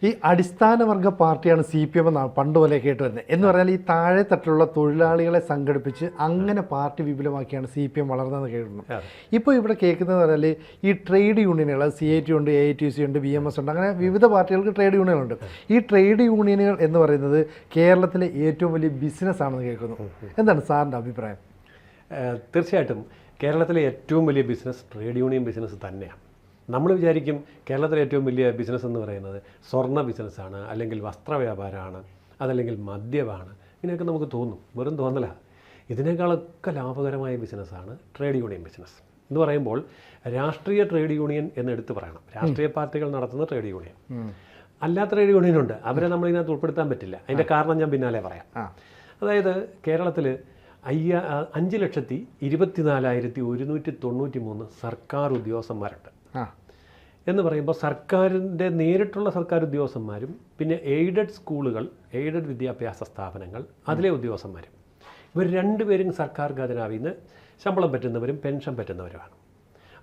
ഈ അടിസ്ഥാന വർഗ പാർട്ടിയാണ് CPM എന്നാണ് പണ്ട് പോലെ കേട്ട് വരുന്നത്. എന്ന് പറഞ്ഞാൽ ഈ താഴെ തട്ടിലുള്ള തൊഴിലാളികളെ സംഘടിപ്പിച്ച് അങ്ങനെ പാർട്ടി വിപുലമാക്കിയാണ് CPM വളർന്നതെന്ന് കേൾക്കുന്നു. ഇപ്പോൾ ഇവിടെ കേൾക്കുന്നത് പറഞ്ഞാൽ ഈ ട്രേഡ് യൂണിയനുകൾ CIT ഉണ്ട്, AITC ഉണ്ട്, BMS ഉണ്ട്, അങ്ങനെ വിവിധ പാർട്ടികൾക്ക് ട്രേഡ് യൂണിയനുകളുണ്ട്. ഈ ട്രേഡ് യൂണിയനുകൾ എന്ന് പറയുന്നത് കേരളത്തിലെ ഏറ്റവും വലിയ ബിസിനസ് ആണെന്ന് കേൾക്കുന്നു. എന്താണ് സാറിൻ്റെ അഭിപ്രായം? തീർച്ചയായിട്ടും കേരളത്തിലെ ഏറ്റവും വലിയ ബിസിനസ് ട്രേഡ് യൂണിയൻ ബിസിനസ് തന്നെയാണ്. നമ്മൾ വിചാരിക്കും കേരളത്തിലെ ഏറ്റവും വലിയ ബിസിനസ് എന്ന് പറയുന്നത് സ്വർണ്ണ ബിസിനസ്സാണ്, അല്ലെങ്കിൽ വസ്ത്രവ്യാപാരമാണ്, അതല്ലെങ്കിൽ മദ്യമാണ്. ഇങ്ങനെയൊക്കെ നമുക്ക് തോന്നും. വെറും തോന്നലാണ്. ഇതിനേക്കാളൊക്കെ ലാഭകരമായ ബിസിനസ്സാണ് ട്രേഡ് യൂണിയൻ ബിസിനസ് എന്ന് പറയുമ്പോൾ. രാഷ്ട്രീയ ട്രേഡ് യൂണിയൻ എന്ന് എടുത്ത് പറയണം. രാഷ്ട്രീയ പാർട്ടികൾ നടത്തുന്ന ട്രേഡ് യൂണിയൻ, അല്ലാത്ത ട്രേഡ് യൂണിയൻ ഉണ്ട്. അവരെ നമ്മളിതിനകത്ത് ഉൾപ്പെടുത്താൻ പറ്റില്ല. അതിൻ്റെ കാരണം ഞാൻ പിന്നാലെ പറയാം. അതായത് കേരളത്തിൽ 5,24,193 സർക്കാർ ഉദ്യോഗസ്ഥന്മാരുണ്ട്. എന്ന് പറയുമ്പോൾ സർക്കാരിൻ്റെ നേരിട്ടുള്ള സർക്കാർ ഉദ്യോഗസ്ഥന്മാരും പിന്നെ എയ്ഡഡ് സ്കൂളുകൾ, എയ്ഡഡ് വിദ്യാഭ്യാസ സ്ഥാപനങ്ങൾ, അതിലെ ഉദ്യോഗസ്ഥന്മാരും, ഇവർ രണ്ടുപേരും സർക്കാർ ഖജനാവിൽ നിന്ന് ശമ്പളം പറ്റുന്നവരും പെൻഷൻ പറ്റുന്നവരുമാണ്.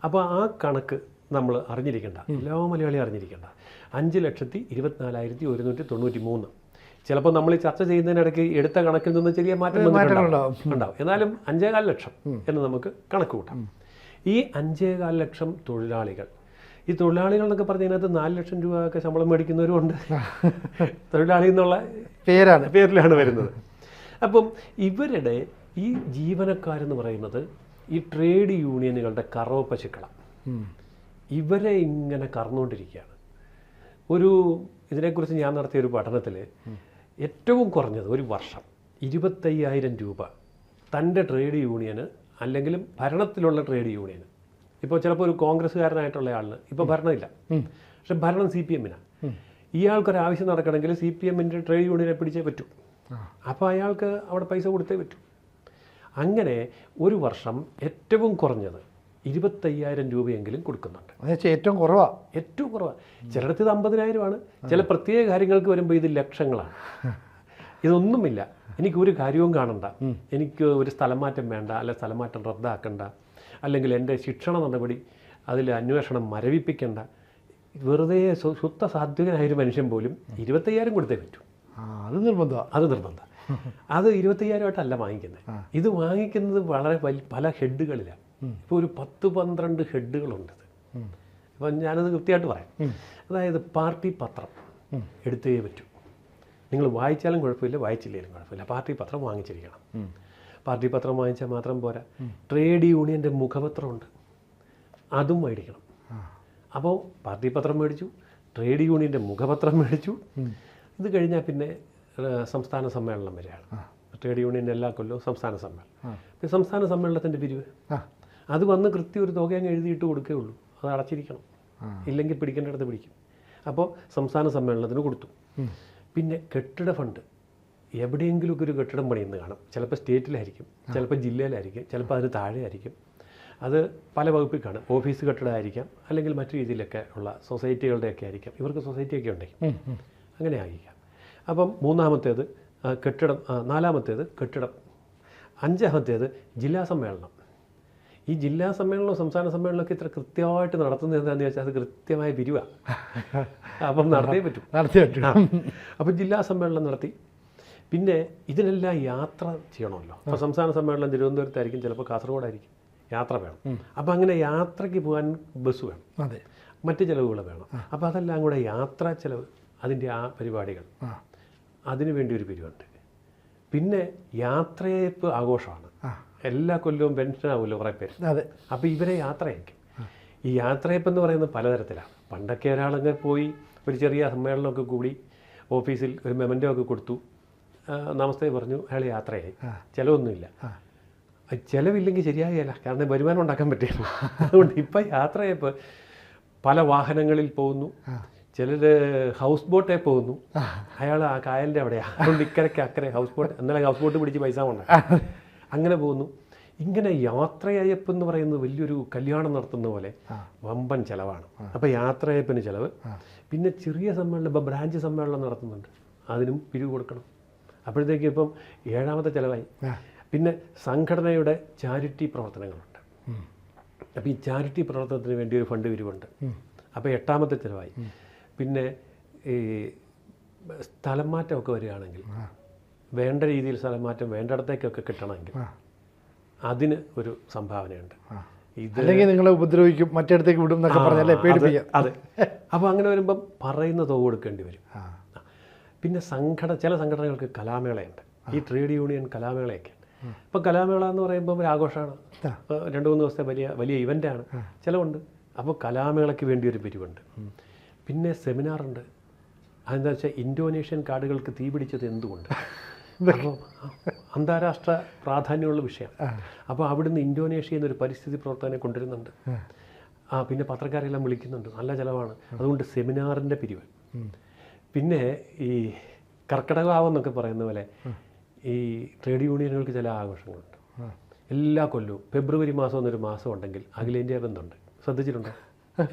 അപ്പോൾ ആ കണക്ക് നമ്മൾ അറിഞ്ഞിരിക്കേണ്ട, എല്ലാ മലയാളിയും അറിഞ്ഞിരിക്കേണ്ട. 5,24,193. ചിലപ്പോൾ നമ്മൾ ഈ ചർച്ച ചെയ്യുന്നതിനിടയ്ക്ക് എടുത്ത കണക്കിൽ നിന്ന് ചെറിയ മാറ്റം ഉണ്ടാവും. എന്നാലും 5,4 ലക്ഷം എന്ന് നമുക്ക് കണക്ക് കൂട്ടാം. ഈ 5,4 ലക്ഷം തൊഴിലാളികൾ, ഈ തൊഴിലാളികൾ എന്നൊക്കെ പറഞ്ഞ ഇതിനകത്ത് 4 ലക്ഷം രൂപ ഒക്കെ ശമ്പളം മേടിക്കുന്നവരും ഉണ്ട്. തൊഴിലാളി എന്നുള്ള പേരിലാണ് വരുന്നത്. അപ്പം ഇവരുടെ ഈ ജീവനക്കാരെന്ന് പറയുന്നത് ഈ ട്രേഡ് യൂണിയനുകളുടെ കറവ പശുക്കളാണ്. ഇവരെ ഇങ്ങനെ കറന്നുകൊണ്ടിരിക്കുകയാണ്. ഇതിനെക്കുറിച്ച് ഞാൻ നടത്തിയ ഒരു പഠനത്തിൽ ഏറ്റവും കുറഞ്ഞത് ഒരു വർഷം 25,000 രൂപ തൻ്റെ ട്രേഡ് യൂണിയന്, അല്ലെങ്കിലും ഭരണത്തിലുള്ള ട്രേഡ് യൂണിയന്, ഇപ്പോൾ ചിലപ്പോൾ ഒരു കോൺഗ്രസ്സുകാരനായിട്ടുള്ള ആളിന് ഇപ്പോൾ ഭരണമില്ല, പക്ഷെ ഭരണം CPM-നാണ്. ഇയാൾക്കൊരാവശ്യം നടക്കണമെങ്കിൽ CPM-ൻ്റെ ട്രേഡ് യൂണിയനെ പിടിച്ചേ പറ്റൂ. അപ്പോൾ അയാൾക്ക് അവിടെ പൈസ കൊടുത്തേ പറ്റൂ. അങ്ങനെ ഒരു വർഷം ഏറ്റവും കുറഞ്ഞത് 25,000 രൂപയെങ്കിലും കൊടുക്കുന്നുണ്ട്. ഏറ്റവും കുറവാണ്. ചിലയിടത്ത് ഇത് 50,000 ചില പ്രത്യേക കാര്യങ്ങൾക്ക് വരുമ്പോൾ ഇത് ലക്ഷങ്ങളാണ്. ഇതൊന്നുമില്ല, എനിക്കൊരു കാര്യവും കാണണ്ട, എനിക്ക് ഒരു സ്ഥലം മാറ്റം വേണ്ട, അല്ലെ സ്ഥലം മാറ്റം റദ്ദാക്കണ്ട, അല്ലെങ്കിൽ എൻ്റെ ശിക്ഷണ നടപടി അതിൽ അന്വേഷണം മരവിപ്പിക്കേണ്ട, വെറുതെ ശുദ്ധ സാത്വികനായൊരു മനുഷ്യൻ പോലും 25,000 കൊടുത്തേ പറ്റൂ. അത് നിർബന്ധമാണ്. അത് 25,000 വാങ്ങിക്കുന്നത്. ഇത് വാങ്ങിക്കുന്നത് വളരെ പല ഹെഡുകളിലാണ്. ഇപ്പോൾ ഒരു 10-12 ഹെഡുകളുണ്ട്. അപ്പം ഞാനത് കൃത്യമായിട്ട് പറയാം. അതായത് പാർട്ടി പത്രം എടുത്തേ പറ്റൂ. നിങ്ങൾ വായിച്ചാലും കുഴപ്പമില്ല, വായിച്ചില്ലെങ്കിലും കുഴപ്പമില്ല, പാർട്ടി പത്രം വാങ്ങിച്ചിരിക്കണം. പാർട്ടി പത്രം വാങ്ങിച്ചാൽ മാത്രം പോരാ, ട്രേഡ് യൂണിയൻ്റെ മുഖപത്രമുണ്ട്, അതും മേടിക്കണം. അപ്പോൾ പാർട്ടി പത്രം മേടിച്ചു, ട്രേഡ് യൂണിയൻ്റെ മുഖപത്രം മേടിച്ചു. ഇത് കഴിഞ്ഞാൽ പിന്നെ സംസ്ഥാന സമ്മേളനം വരെയാണ്. ട്രേഡ് യൂണിയൻ്റെ എല്ലാ കൊല്ലവും സംസ്ഥാന സമ്മേളനം. പിന്നെ സംസ്ഥാന സമ്മേളനത്തിൻ്റെ പിരിവ് അത് വന്ന് കൃത്യം ഒരു തുക അങ്ങ് എഴുതിയിട്ട് കൊടുക്കേ ഉള്ളൂ. അത് അടച്ചിരിക്കണം, ഇല്ലെങ്കിൽ പിടിക്കേണ്ടടുത്ത് പിടിക്കും. അപ്പോൾ സംസ്ഥാന സമ്മേളനത്തിന് കൊടുത്തു. പിന്നെ കെട്ടിട ഫണ്ട്, എവിടെയെങ്കിലുമൊക്കെ ഒരു കെട്ടിടം പണിയെന്ന് കാണും. ചിലപ്പോൾ സ്റ്റേറ്റിലായിരിക്കും, ചിലപ്പോൾ ജില്ലയിലായിരിക്കും, ചിലപ്പോൾ അതിന് താഴെ ആയിരിക്കും. അത് പല വകുപ്പിൽ കാണും. ഓഫീസ് കെട്ടിടമായിരിക്കാം, അല്ലെങ്കിൽ മറ്റു രീതിയിലൊക്കെ ഉള്ള സൊസൈറ്റികളുടെയൊക്കെ ആയിരിക്കാം. ഇവർക്ക് സൊസൈറ്റിയൊക്കെ ഉണ്ടെങ്കിൽ അങ്ങനെ ആയിരിക്കാം. അപ്പം മൂന്നാമത്തേത് കെട്ടിടം, നാലാമത്തേത് കെട്ടിടം, അഞ്ചാമത്തേത് ജില്ലാ സമ്മേളനം. ഈ ജില്ലാ സമ്മേളനവും സംസ്ഥാന സമ്മേളനമൊക്കെ ഇത്ര കൃത്യമായിട്ട് നടത്തുന്നത് എന്താണെന്ന് വെച്ചാൽ അത് കൃത്യമായ പിരിവാണ്. അപ്പം നടത്തിയേ പറ്റും. അപ്പം ജില്ലാ സമ്മേളനം നടത്തി. പിന്നെ ഇതിനെല്ലാം യാത്ര ചെയ്യണമല്ലോ. അപ്പോൾ സംസ്ഥാന സമ്മേളനം തിരുവനന്തപുരത്തായിരിക്കും, ചിലപ്പോൾ കാസർഗോഡായിരിക്കും. യാത്ര വേണം. അപ്പോൾ അങ്ങനെ യാത്രയ്ക്ക് പോകാൻ ബസ് വേണം, മറ്റ് ചിലവുകൾ വേണം. അപ്പോൾ അതെല്ലാം കൂടെ യാത്രാ ചിലവ്, അതിൻ്റെ ആ പരിപാടികൾ, അതിനു വേണ്ടി ഒരു പിരിവുണ്ട്. പിന്നെ യാത്രയയപ്പ് ആഘോഷമാണ്. എല്ലാ കൊല്ലവും പെൻഷനാവുമല്ലോ കുറേ പേര്. അപ്പോൾ ഇവരെ യാത്രയയക്കും. ഈ യാത്രയപ്പ് എന്ന് പറയുന്നത് പലതരത്തിലാണ്. പണ്ടൊക്കെ ഒരാളങ്ങ് പോയി ഒരു ചെറിയ സമ്മേളനമൊക്കെ കൂടി ഓഫീസിൽ ഒരു മെമൻറ്റോ ഒക്കെ കൊടുത്തു, നമസ്തേ പറഞ്ഞു, അയാൾ യാത്രയായി. ചിലവൊന്നുമില്ല. ചിലവില്ലെങ്കിൽ ശരിയാകില്ല, കാരണം വരുമാനം ഉണ്ടാക്കാൻ പറ്റില്ല. അതുകൊണ്ട് ഇപ്പം യാത്രയപ്പ് പല വാഹനങ്ങളിൽ പോകുന്നു. ചിലർ ഹൗസ് ബോട്ടേ പോകുന്നു. അയാൾ ആ കായലിൻ്റെ അവിടെയാണ്, അതുകൊണ്ട് ഇക്കരയ്ക്ക് അക്കരെ ഹൗസ് ബോട്ട്, എന്നാലും ഹൗസ് ബോട്ട് പിടിച്ച് പൈസ കൊണ്ട് അങ്ങനെ പോകുന്നു. ഇങ്ങനെ യാത്രയയപ്പ് എന്ന് പറയുന്നത് വലിയൊരു കല്യാണം നടത്തുന്ന പോലെ വമ്പൻ ചിലവാണ്. അപ്പോൾ യാത്രയയപ്പിന് ചിലവ്. പിന്നെ ചെറിയ സമ്മേളനം, ഇപ്പോൾ ബ്രാഞ്ച് സമ്മേളനം നടത്തുന്നുണ്ട്, അതിനും പിരിവ് കൊടുക്കണം. അപ്പോഴത്തേക്ക് ഇപ്പം 7ാമത്തെ ചിലവായി. പിന്നെ സംഘടനയുടെ ചാരിറ്റി പ്രവർത്തനങ്ങളുണ്ട്. അപ്പോൾ ഈ ചാരിറ്റി പ്രവർത്തനത്തിന് വേണ്ടി ഒരു ഫണ്ട് പിരിവുണ്ട്. അപ്പോൾ 8ാമത്തെ ചിലവായി. പിന്നെ ഈ സ്ഥലം മാറ്റമൊക്കെ വരികയാണെങ്കിൽ വേണ്ട രീതിയിൽ സ്ഥലം മാറ്റം വേണ്ടിടത്തേക്കൊക്കെ കിട്ടണമെങ്കിൽ അതിന് ഒരു സംഭാവനയുണ്ട്. അല്ലെങ്കിൽ നിങ്ങളെ ഉപദ്രവിക്കും, മറ്റിടത്തേക്ക് വിടും എന്നൊക്കെ പറഞ്ഞാലേ പേടിപ്പിക്കാം. അതെ. അപ്പോൾ അങ്ങനെ വരുമ്പം പറയുന്ന തുക കൊടുക്കേണ്ടി വരും. പിന്നെ ചില സംഘടനകൾക്ക് കലാമേളയുണ്ട്, ഈ ട്രേഡ് യൂണിയൻ കലാമേളയൊക്കെ. ഇപ്പം കലാമേള എന്ന് പറയുമ്പം ഒരു ആഘോഷമാണ്, 2-3 ദിവസത്തെ വലിയ ഇവൻ്റാണ്, ചിലവുണ്ട്. അപ്പോൾ കലാമേളയ്ക്ക് വേണ്ടി ഒരു പിരിവുണ്ട്. പിന്നെ സെമിനാറുണ്ട്. അതെന്താ വെച്ചാൽ ഇന്തോനേഷ്യൻ കാടുകൾക്ക് തീ പിടിച്ചത് എന്തുകൊണ്ട്, അപ്പോൾ അന്താരാഷ്ട്ര പ്രാധാന്യമുള്ള വിഷയം. അപ്പോൾ അവിടുന്ന് ഇന്തോനേഷ്യ എന്നൊരു പരിസ്ഥിതി പ്രവർത്തകനെ കൊണ്ടുവരുന്നുണ്ട്. പിന്നെ പത്രക്കാരെല്ലാം വിളിക്കുന്നുണ്ട്, നല്ല ചിലവാണ്. അതുകൊണ്ട് സെമിനാറിൻ്റെ പിരിവ്. പിന്നെ ഈ കർക്കിടകാവെന്നൊക്കെ പറയുന്ന പോലെ ഈ ട്രേഡ് യൂണിയനുകൾക്ക് ചില ആഘോഷങ്ങളുണ്ട്. എല്ലാ കൊല്ലവും ഫെബ്രുവരി മാസം എന്നൊരു മാസം ഉണ്ടെങ്കിൽ അഖിലേന്ത്യാ ബന്ധമുണ്ട്. ശ്രദ്ധിച്ചിട്ടുണ്ടോ?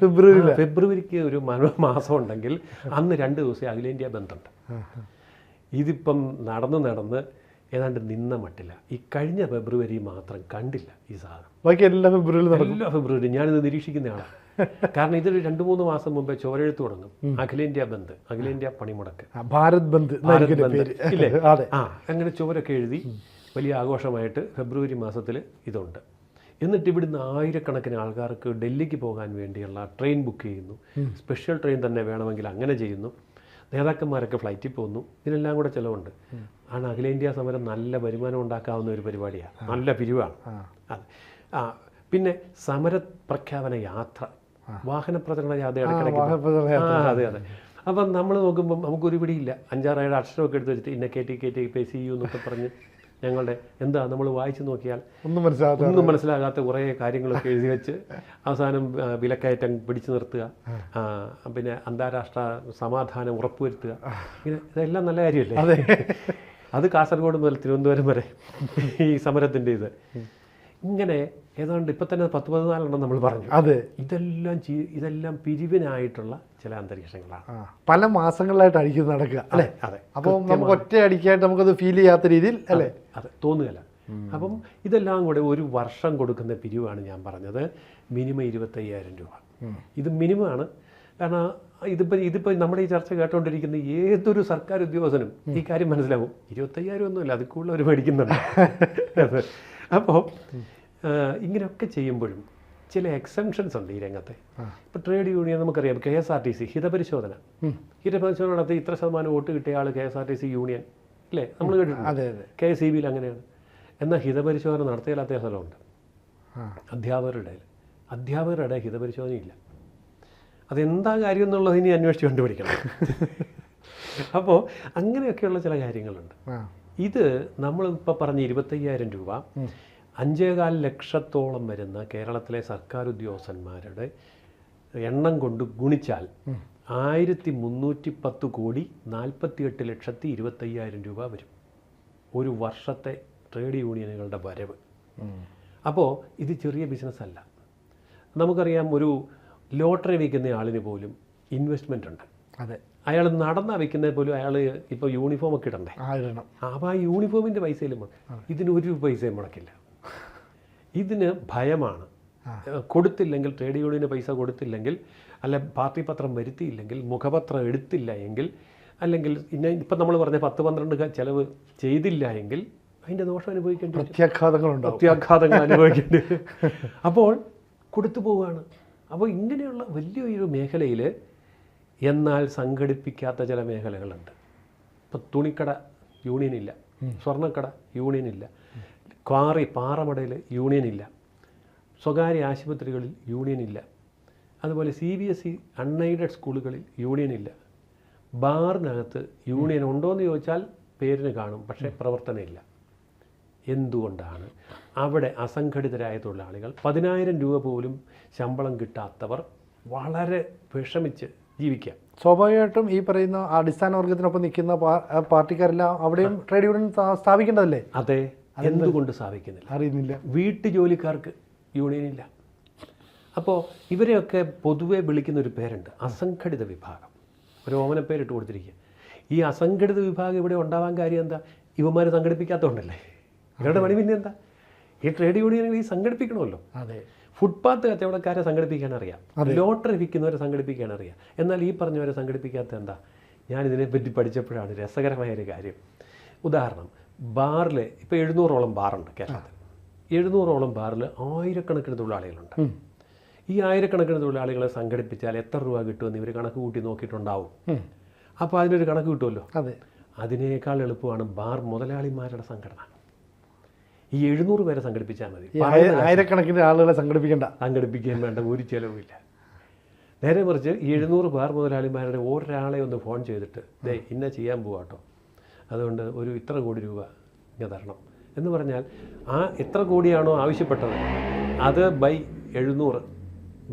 ഫെബ്രുവരിക്ക് ഒരു മാസം ഉണ്ടെങ്കിൽ അന്ന് 2 ദിവസം അഖിലേന്ത്യാ ബന്ധമുണ്ട്. ഇതിപ്പം നടന്ന് ഏതാണ്ട് നിന്ന മട്ടില്ല. ഈ കഴിഞ്ഞ ഫെബ്രുവരി മാത്രം കണ്ടില്ല ഈ സാധനം. ബാക്കി എല്ലാ ഫെബ്രുവരി ഞാനിത് നിരീക്ഷിക്കുന്നയാളാണ്. കാരണം ഇതൊരു 2-3 മാസം മുമ്പേ ചോരെഴുത്ത് തുടങ്ങും. അഖിലേന്ത്യാ ബന്ദ്, അഖിലേന്ത്യാ പണിമുടക്ക്, ഭാരത് ബന്ദ് ഇല്ലേ? അങ്ങനെ ചുവരൊക്കെ എഴുതി വലിയ ആഘോഷമായിട്ട് ഫെബ്രുവരി മാസത്തിൽ ഇതുണ്ട്. എന്നിട്ട് ഇവിടുന്ന് ആയിരക്കണക്കിന് ആൾക്കാർക്ക് ഡൽഹിക്ക് പോകാൻ വേണ്ടിയുള്ള ട്രെയിൻ ബുക്ക് ചെയ്യുന്നു. സ്പെഷ്യൽ ട്രെയിൻ തന്നെ വേണമെങ്കിൽ അങ്ങനെ ചെയ്യുന്നു. നേതാക്കന്മാരൊക്കെ ഫ്ലൈറ്റിൽ പോകുന്നു. ഇതിനെല്ലാം കൂടെ ചിലവുണ്ട്. ആണ് അഖിലേന്ത്യാ സമരം നല്ല വരുമാനം ഉണ്ടാക്കാവുന്ന ഒരു പരിപാടിയാണ്, നല്ല പിരിവാണ്. അതെ. പിന്നെ സമര പ്രഖ്യാപന യാത്ര, വാഹന പ്രചരണ ജാഥ ഇടയ്ക്കിടയ്ക്ക്. അതെ. അപ്പം നമ്മൾ നോക്കുമ്പം നമുക്കൊരു പിടിയില്ല. 5-6 അക്ഷരമൊക്കെ എടുത്ത് വെച്ചിട്ട് ഇന്ന KT പേ CU എന്നൊക്കെ പറഞ്ഞ് ഞങ്ങളുടെ എന്താ നമ്മൾ വായിച്ചു നോക്കിയാൽ ഒന്നും മനസ്സിലാകാത്ത കുറേ കാര്യങ്ങളൊക്കെ എഴുതി വെച്ച് അവസാനം വിലക്കയറ്റം പിടിച്ചു നിർത്തുക, പിന്നെ അന്താരാഷ്ട്ര സമാധാനം ഉറപ്പുവരുത്തുക, ഇങ്ങനെ ഇതെല്ലാം നല്ല കാര്യമല്ലേ? അത് കാസർഗോഡ് മുതൽ തിരുവനന്തപുരം വരെ ഈ സമരത്തിൻ്റെ ഇങ്ങനെ ഏതാണ്ട് ഇപ്പം തന്നെ 10-14 നമ്മൾ പറഞ്ഞു. അതെ, ഇതെല്ലാം പിരിവിനായിട്ടുള്ള ചില അന്തരീക്ഷങ്ങളാണ്. പല മാസങ്ങളിലായിട്ട് അടിക്കുന്നത് നടക്കുക അല്ലേ? അതെ. അപ്പോൾ നമുക്ക് ഒറ്റ അടിക്കായിട്ട് നമുക്കത് ഫീൽ ചെയ്യാത്ത രീതിയിൽ അല്ലേ? അതെ, തോന്നുകയില്ല. അപ്പം ഇതെല്ലാം കൂടെ ഒരു വർഷം കൊടുക്കുന്ന പിരിവാണ് ഞാൻ പറഞ്ഞത്. മിനിമം 25,000 രൂപ. ഇത് മിനിമമാണ്. കാരണം ഇതിപ്പോൾ നമ്മുടെ ഈ ചർച്ച കേട്ടുകൊണ്ടിരിക്കുന്ന ഏതൊരു സർക്കാർ ഉദ്യോഗസ്ഥനും ഈ കാര്യം മനസ്സിലാവും. 25,000 ഒന്നുമില്ല, അതിൽ കൂടുതൽ അവർ മേടിക്കുന്നുണ്ട്. അപ്പോൾ ഇങ്ങനെയൊക്കെ ചെയ്യുമ്പോഴും ചില എക്സംഷൻസ് ഉണ്ട് ഈ രംഗത്തെ. ഇപ്പോൾ ട്രേഡ് യൂണിയൻ നമുക്കറിയാം, KSRTC ഹിതപരിശോധന നടത്തി ഇത്ര ശതമാനം വോട്ട് കിട്ടിയ ആൾ KSRTC യൂണിയൻ അല്ലേ, നമ്മൾ കേട്ടിട്ടുണ്ട്. KSEBയിൽ അങ്ങനെയാണ്. എന്നാൽ ഹിതപരിശോധന നടത്തിയില്ലാത്ത സ്ഥലമുണ്ട് അധ്യാപകരുടെ ഹിതപരിശോധനയില്ല. അതെന്താ കാര്യം എന്നുള്ളത് ഇനി അന്വേഷിച്ച് കണ്ടുപിടിക്കണം. അപ്പോൾ അങ്ങനെയൊക്കെയുള്ള ചില കാര്യങ്ങളുണ്ട്. ഇത് നമ്മളിപ്പോൾ പറഞ്ഞ 25,000 രൂപ 5.25 ലക്ഷത്തോളം വരുന്ന കേരളത്തിലെ സർക്കാർ ഉദ്യോഗസ്ഥന്മാരുടെ എണ്ണം കൊണ്ട് ഗുണിച്ചാൽ 1310,48,25,000 രൂപ വരും ഒരു വർഷത്തെ ട്രേഡ് യൂണിയനുകളുടെ വരവ്. അപ്പോൾ ഇത് ചെറിയ ബിസിനസ്സല്ല. നമുക്കറിയാം, ഒരു ലോട്ടറി വിൽക്കുന്ന ആളിന് പോലും ഇൻവെസ്റ്റ്മെൻ്റ് ഉണ്ട്. അതെ, അയാൾ നടന്നാ വിൽക്കുന്നത് പോലും അയാൾ ഇപ്പോൾ യൂണിഫോം ഒക്കെ ഇടണ്ടേ. അപ്പോൾ ആ യൂണിഫോമിൻ്റെ പൈസയിലും ഇതിന് ഒരു പൈസയും മുടക്കില്ല. ഇതിന് ഭയമാണ്. കൊടുത്തില്ലെങ്കിൽ, ട്രേഡ് യൂണിയന് പൈസ കൊടുത്തില്ലെങ്കിൽ, അല്ല പാർട്ടി പത്രം വരുത്തിയില്ലെങ്കിൽ, മുഖപത്രം എടുത്തില്ല എങ്കിൽ, അല്ലെങ്കിൽ ഇപ്പം നമ്മൾ പറഞ്ഞ 10-12 ചിലവ് ചെയ്തില്ല എങ്കിൽ അതിൻ്റെ ദോഷം അനുഭവിക്കേണ്ടി വരും. പ്രത്യാഘാതങ്ങൾ അനുഭവിക്കേണ്ടി വരും. അപ്പോൾ കൊടുത്തു പോവുകയാണ്. അപ്പോൾ ഇങ്ങനെയുള്ള വലിയൊരു മേഖലയിൽ എന്നാൽ സംഘടിപ്പിക്കാത്ത ചില മേഖലകളുണ്ട്. ഇപ്പം തുണിക്കട യൂണിയനില്ല, സ്വർണ്ണക്കട യൂണിയനില്ല, പാറമടയിൽ യൂണിയനില്ല, സ്വകാര്യ ആശുപത്രികളിൽ യൂണിയനില്ല, അതുപോലെ CBSE അൺഎയ്ഡഡ് സ്കൂളുകളിൽ യൂണിയനില്ല, ബാറിനകത്ത് യൂണിയൻ ഉണ്ടോയെന്ന് ചോദിച്ചാൽ പേരിന് കാണും, പക്ഷേ പ്രവർത്തനമില്ല. എന്തുകൊണ്ടാണ്? അവിടെ അസംഘടിതരായ തൊഴിലാളികൾ 10,000 രൂപ പോലും ശമ്പളം കിട്ടാത്തവർ വളരെ വിഷമിച്ച് ജീവിക്കുക. സ്വാഭാവികമായിട്ടും ഈ പറയുന്ന അടിസ്ഥാന വർഗത്തിനൊപ്പം നിൽക്കുന്ന പാർട്ടിക്കാരെല്ലാം അവിടെയും ട്രേഡ് യൂണിയൻ സ്ഥാപിക്കേണ്ടതല്ലേ? അതെ. എന്തുകൊണ്ട് സ്ഥാപിക്കുന്നില്ല അറിയുന്നില്ല. വീട്ടുജോലിക്കാർക്ക് യൂണിയനില്ല. അപ്പോൾ ഇവരെയൊക്കെ പൊതുവെ വിളിക്കുന്ന ഒരു പേരുണ്ട്, അസംഘടിത വിഭാഗം. ഒരു ഓമന പേരിട്ട് കൊടുത്തിരിക്കുക. ഈ അസംഘടിത വിഭാഗം ഇവിടെ ഉണ്ടാവാൻ കാര്യം എന്താ? ഇവന്മാർ സംഘടിപ്പിക്കാത്തതുകൊണ്ടല്ലേ. ഇവരുടെ പണി പിന്നെ എന്താ? ഈ ട്രേഡ് യൂണിയനുകൾ ഈ സംഘടിപ്പിക്കണമല്ലോ. അതെ. ഫുട്പാത്ത് കച്ചവടക്കാരെ സംഘടിപ്പിക്കാൻ അറിയാം, ലോട്ടറി വിൽക്കുന്നവരെ സംഘടിപ്പിക്കാൻ അറിയാം. എന്നാൽ ഈ പറഞ്ഞവരെ സംഘടിപ്പിക്കാത്ത എന്താ? ഞാനിതിനെപ്പറ്റി പഠിച്ചപ്പോഴാണ് രസകരമായൊരു കാര്യം. ഉദാഹരണം, ബാറിൽ ഇപ്പോൾ 700ഓളം ബാറുണ്ട് കേരളത്തിൽ. 700ഓളം ബാറിൽ ആയിരക്കണക്കിന് തൊഴിലാളികളുണ്ട്. ഈ ആയിരക്കണക്കിന് തൊഴിലാളികളെ സംഘടിപ്പിച്ചാൽ എത്ര രൂപ കിട്ടുമെന്ന് ഇവർ കണക്ക് കൂട്ടി നോക്കിയിട്ടുണ്ടാവും. അപ്പോൾ അതിനൊരു കണക്ക് കിട്ടുമല്ലോ. അതെ, അതിനേക്കാൾ എളുപ്പമാണ് ബാർ മുതലാളിമാരുടെ സംഘടന. ഈ 700 പേരെ സംഘടിപ്പിച്ചാൽ മതി. ആയിരക്കണക്കിന് ആളുകളെ സംഘടിപ്പിക്കാൻ വേണ്ട ഒരു ചിലവുമില്ല. നേരെ മറിച്ച് 700 ബാർ മുതലാളിമാരുടെ ഒരാളെ ഒന്ന് ഫോൺ ചെയ്തിട്ട് ഇന്ന ചെയ്യാൻ പോവാട്ടോ, അതുകൊണ്ട് ഒരു ഇത്ര കോടി രൂപ ഇങ്ങനെ തരണം എന്ന് പറഞ്ഞാൽ ആ എത്ര കോടിയാണോ ആവശ്യപ്പെട്ടത് അത് ബൈ 700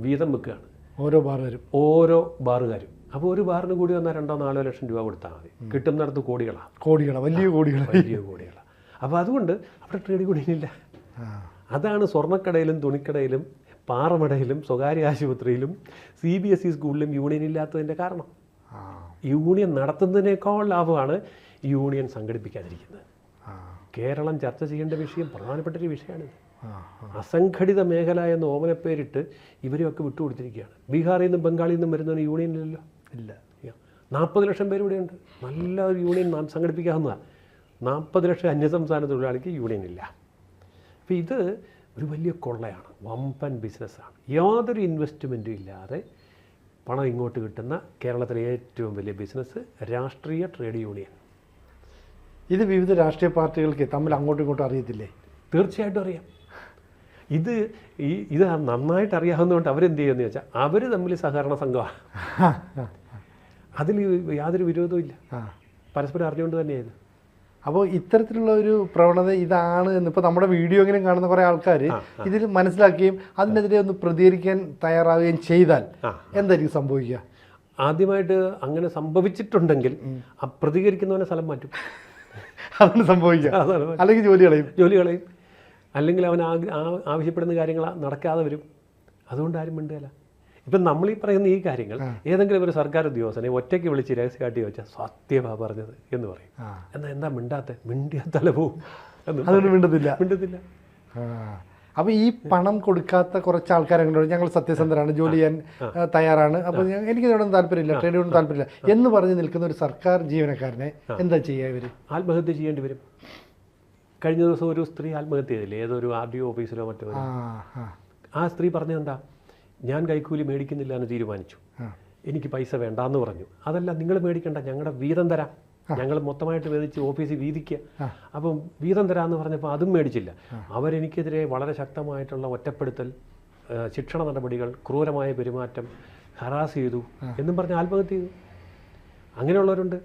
വീതം വെക്കുകയാണ് ഓരോ ബാറുകാരും. അപ്പോൾ ഒരു ബാറിന് കൂടി വന്നാൽ 2-4 ലക്ഷം രൂപ കൊടുത്താൽ മതി. കിട്ടുന്നിടത്ത് വലിയ കോടികളാണ്. അപ്പോൾ അതുകൊണ്ട് അവിടെ ട്രേഡ് യൂണിയനില്ല. അതാണ് സ്വർണ്ണക്കടയിലും തുണിക്കടയിലും പാറമടയിലും സ്വകാര്യ ആശുപത്രിയിലും CBSE സ്കൂളിലും യൂണിയൻ ഇല്ലാത്തതിൻ്റെ കാരണം. യൂണിയൻ നടത്തുന്നതിനേക്കാൾ ലാഭമാണ് യൂണിയൻ സംഘടിപ്പിക്കാതിരിക്കുന്നത്. കേരളം ചർച്ച ചെയ്യേണ്ട വിഷയം, പ്രധാനപ്പെട്ടൊരു വിഷയമാണിത്. അസംഘടിത മേഖല എന്ന് ഓമനപ്പേരിട്ട് ഇവരെയൊക്കെ വിട്ടുകൊടുത്തിരിക്കുകയാണ്. ബീഹാറിൽ നിന്നും ബംഗാളിൽ നിന്നും വരുന്നതിന് യൂണിയനില്ലല്ലോ. ഇല്ല. 40 ലക്ഷം പേര് ഇവിടെയുണ്ട്. നല്ല ഒരു യൂണിയൻ സംഘടിപ്പിക്കാവുന്നതാണ്. 40 ലക്ഷം അന്യസംസ്ഥാന തൊഴിലാളിക്ക് യൂണിയനില്ല. അപ്പോൾ ഇത് ഒരു വലിയ കൊള്ളയാണ്, വമ്പൻ ബിസിനസ്സാണ്. യാതൊരു ഇൻവെസ്റ്റ്മെൻറ്റും ഇല്ലാതെ പണം ഇങ്ങോട്ട് കിട്ടുന്ന കേരളത്തിലെ ഏറ്റവും വലിയ ബിസിനസ് രാഷ്ട്രീയ ട്രേഡ് യൂണിയൻ. ഇത് വിവിധ രാഷ്ട്രീയ പാർട്ടികൾക്ക് തമ്മിൽ അങ്ങോട്ടും ഇങ്ങോട്ടും അറിയത്തില്ലേ? തീർച്ചയായിട്ടും അറിയാം. ഇത് നന്നായിട്ട് അറിയാവുന്നതുകൊണ്ട് അവരെന്ത് ചെയ്യുമെന്ന് വെച്ചാൽ അവർ തമ്മിൽ സഹകരണ സംഘമാണ്. അതിൽ യാതൊരു വിരോധവും ഇല്ല, പരസ്പരം അറിഞ്ഞുകൊണ്ട് തന്നെയായത്. അപ്പോൾ ഇത്തരത്തിലുള്ള ഒരു പ്രവണത ഇതാണ് എന്ന് ഇപ്പോൾ നമ്മുടെ വീഡിയോ എങ്കിലും കാണുന്ന കുറേ ആൾക്കാർ ഇതിൽ മനസ്സിലാക്കുകയും അതിനെതിരെ ഒന്ന് പ്രതികരിക്കാൻ തയ്യാറാവുകയും ചെയ്താൽ എന്തായിരിക്കും സംഭവിക്കുക? ആദ്യമായിട്ട് അങ്ങനെ സംഭവിച്ചിട്ടുണ്ടെങ്കിൽ ആ പ്രതികരിക്കുന്നവനെ സ്ഥലം മാറ്റും. അതാണ് സംഭവിക്കുക. അല്ലെങ്കിൽ ജോലി കളയും. അല്ലെങ്കിൽ അവൻ ആവശ്യപ്പെടുന്ന കാര്യങ്ങൾ നടക്കാതെ വരും. അതുകൊണ്ട് ആരും മിണ്ടുകയില്ല. ഇപ്പം നമ്മളീ പറയുന്ന ഈ കാര്യങ്ങൾ ഏതെങ്കിലും ഒരു സർക്കാർ ഉദ്യോഗസ്ഥനെ ഒറ്റയ്ക്ക് വിളിച്ച് രഹസ്യ കാട്ടി വെച്ചാൽ സത്യമാ പറഞ്ഞത് എന്ന് പറയും. എന്നാൽ എന്താ മിണ്ടിയാ തല പോവും. അതുകൊണ്ട് മിണ്ടത്തില്ല. അപ്പോൾ ഈ പണം കൊടുക്കാത്ത കുറച്ച് ആൾക്കാരെങ്കിലും ഞങ്ങൾ സത്യസന്ധരാണ്, ജോലി ചെയ്യാൻ തയ്യാറാണ്, അപ്പോൾ എനിക്ക് ഇതിനോടൊന്നും താല്പര്യമില്ല, ട്രേഡ് യൂണിയൻ താല്പര്യമില്ല എന്ന് പറഞ്ഞ് നിൽക്കുന്ന ഒരു സർക്കാർ ജീവനക്കാരനെ എന്താ ചെയ്യുക? ഇവർ ആത്മഹത്യ ചെയ്യേണ്ടി വരും. കഴിഞ്ഞ ദിവസം ഒരു സ്ത്രീ ആത്മഹത്യ ചെയ്തില്ലേ, ഏതൊരു RDO ഓഫീസിലോ മറ്റോ. ആ സ്ത്രീ പറഞ്ഞതെന്താ, ഞാൻ കൈക്കൂലി മേടിക്കുന്നില്ല എന്ന് തീരുമാനിച്ചു, എനിക്ക് പൈസ വേണ്ടാന്ന് പറഞ്ഞു. അതല്ല, നിങ്ങൾ മേടിക്കണ്ട, ഞങ്ങളുടെ വീതം തരാം, ഞങ്ങൾ മൊത്തമായിട്ട് വേദിച്ച് ഓഫീസിൽ വീതിക്കുക, അപ്പം വീതം തരാമെന്ന് പറഞ്ഞപ്പോൾ അതും മേടിച്ചില്ല. അവരെനിക്കെതിരെ വളരെ ശക്തമായിട്ടുള്ള ഒറ്റപ്പെടുത്തൽ, ശിക്ഷണ നടപടികൾ, ക്രൂരമായ പെരുമാറ്റം, ഹറാസ് ചെയ്തു എന്നും പറഞ്ഞ് ആത്മഹത്യ ചെയ്തു. അങ്ങനെയുള്ളവരുണ്ട്.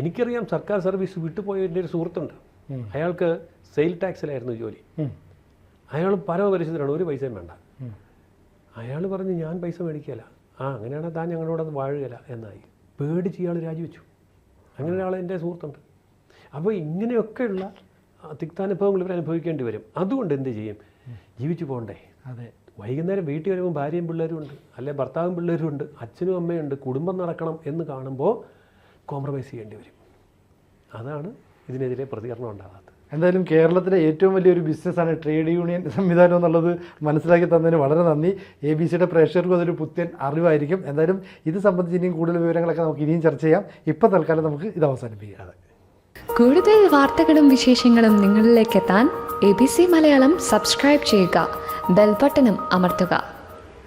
എനിക്കറിയാം, സർക്കാർ സർവീസ് വിട്ടുപോയ എൻ്റെ ഒരു സുഹൃത്തുണ്ട്. അയാൾക്ക് സെയിൽ ടാക്സിലായിരുന്നു ജോലി. അയാൾ പരമപരിശുദ്ധനാണ്, ഒരു പൈസയും വേണ്ട. അയാൾ പറഞ്ഞു, ഞാൻ പൈസ മേടിക്കുകയില്ല. അങ്ങനെയാണെങ്കിൽ താൻ ഞങ്ങളോടൊന്ന് വാഴുകയില്ല എന്നായി. പേടിച്ച് ഇയാൾ രാജിവെച്ചു. അങ്ങനെ ഒരാൾ എൻ്റെ സുഹൃത്തുണ്ട്. അപ്പോൾ ഇങ്ങനെയൊക്കെയുള്ള തിക്താനുഭവങ്ങൾ ഇവർ അനുഭവിക്കേണ്ടി വരും. അതുകൊണ്ട് എന്ത് ചെയ്യും? ജീവിച്ചു പോകണ്ടേ? അതെ. വൈകുന്നേരം വീട്ടിൽ വരുമ്പോൾ ഭാര്യയും പിള്ളേരും ഉണ്ട്, അല്ലെ ഭർത്താവും പിള്ളേരും ഉണ്ട്, അച്ഛനും അമ്മയുണ്ട്, കുടുംബം നടക്കണം എന്ന് കാണുമ്പോൾ കോംപ്രമൈസ് ചെയ്യേണ്ടി വരും. അതാണ് ഇതിനെതിരെ പ്രതികരണം ഉണ്ടാകാത്തത്. എന്തായാലും കേരളത്തിലെ ഏറ്റവും വലിയൊരു ബിസിനസ്സാണ് ട്രേഡ് യൂണിയൻ സംവിധാനം എന്നുള്ളത് മനസ്സിലാക്കി തന്നതിന് വളരെ നന്ദി. ABC-യുടെ പ്രേക്ഷകർക്കും അതൊരു പുത്തൻ അറിവായിരിക്കും. എന്തായാലും ഇത് സംബന്ധിച്ച് ഇനിയും കൂടുതൽ വിവരങ്ങളൊക്കെ നമുക്ക് ഇനിയും ചർച്ച ചെയ്യാം. ഇപ്പോൾ തൽക്കാലം നമുക്ക് ഇത് അവസാനിപ്പിക്കാം. കൂടുതൽ വാർത്തകളും വിശേഷങ്ങളും നിങ്ങളിലേക്ക് എത്താൻ ABC മലയാളം സബ്സ്ക്രൈബ് ചെയ്യുക, ബെൽ ബട്ടണും അമർത്തുക.